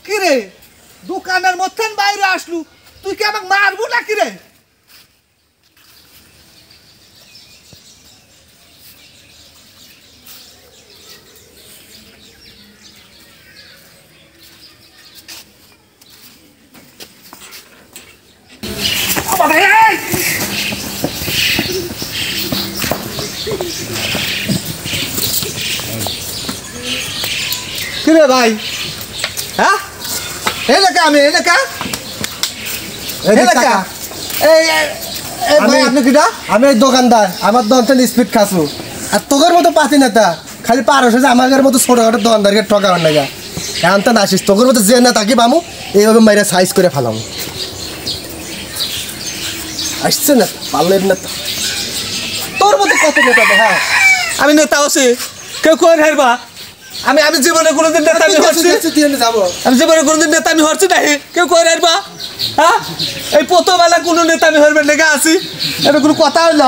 কি রে দোকানের মধ্যে বাইরে আসলু তুই কি আমাকে মারবো নাকি রে কি রে ভাই হ্যাঁ এলাকা আমি এলাকা এলাকা ভাই আপনি কিটা আমি দোকানদার আমার দোকান স্পিড খাসু আর তোর মতো পাতি নেতা খালি পার হচ্ছে আমাদের মতো ছোটখাটো দোকানদারকে ঠকাবার না এখন তো আসিস তোর মতো যে না তাকে পামু এইভাবে মাইরা সাইজ করে ফেলামু আসছে না পারলেন না তোর মতো কত নেতা হ্যাঁ আমি নেতা আছি কেউ কই হারবা আমি আমি জীবনে কোনোদিন নেতা আমি হচ্ছি আমি জীবনে কোনোদিন নেতা আমি হচ্ছি নাই কেউ কই হারবা হ্যাঁ এই প্রথমবেলা কোনো নেতা আমি হরবেন লেগে আছি এটা কোনো কথা হইল